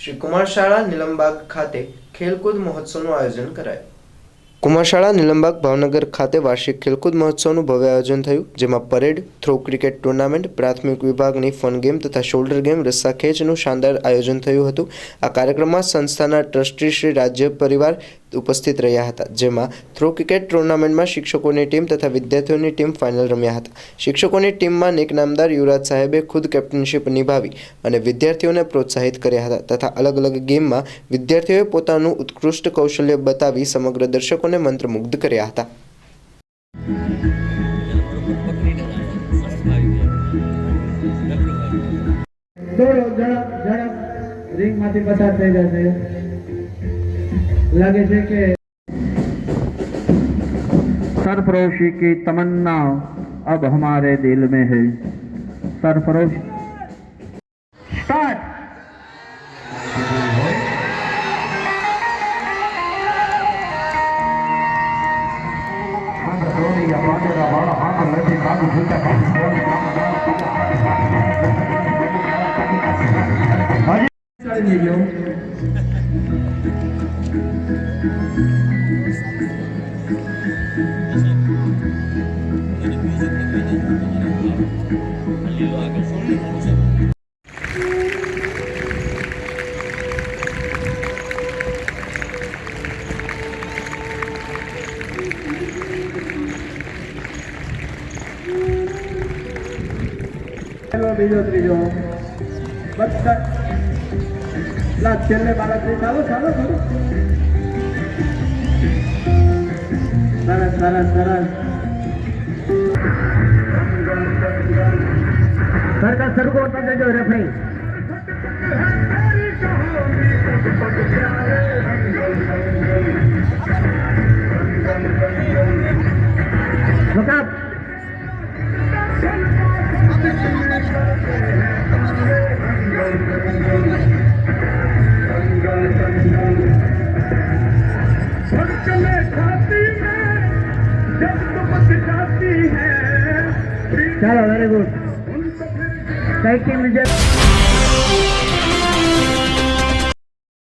શ્રી કુમારશાળા નીલમબાગ ખાતે ખેલકૂદ મહોત્સવનું આયોજન કરાયું। કુમારશાળા નીલમબાગ ભાવનગર ખાતે વાર્ષિક ખેલકૂદ મહોત્સવનું ભવ્ય આયોજન થયું, જેમાં પરેડ, થ્રો ક્રિકેટ ટુર્નામેન્ટ, પ્રાથમિક વિભાગની ફન ગેમ તથા શોલ્ડર ગેમ, રસ્સાખેંચનું શાનદાર આયોજન થયું હતું। આ કાર્યક્રમમાં સંસ્થાના ટ્રસ્ટી શ્રી રાજ્ય પરિવાર ઉપસ્થિત રહ્યા હતા, જેમાં થ્રો ક્રિકેટ ટુર્નામેન્ટમાં શિક્ષકોની ટીમ તથા વિદ્યાર્થીઓની ટીમ ફાઇનલ રમ્યા હતા। શિક્ષકોની ટીમમાં નેક નામદાર યુવરાજ સાહેબે ખુદ કેપ્ટનશીપ નિભાવી અને વિદ્યાર્થીઓને પ્રોત્સાહિત કર્યા હતા તથા અલગ અલગ ગેમમાં વિદ્યાર્થીઓએ પોતાનું ઉત્કૃષ્ટ કૌશલ્ય બતાવી સમગ્ર દર્શકોને મંત્રમુગ્ધ કર્યા હતા। रिंगમાંથી પસાર થઈ જશે लगे છે કે सरफरोशी की तमन्ना अब हमारे दिल में है। सरफरोश स्टार्ट। બીજો ત્રીજો બધા લા છેલ્લે બાળક ચાલો ચાલો સરસ સરસ સરસ સરકાર સરખો હોતા દેજો રેફરી। चलो वेरी गुड। Thank you.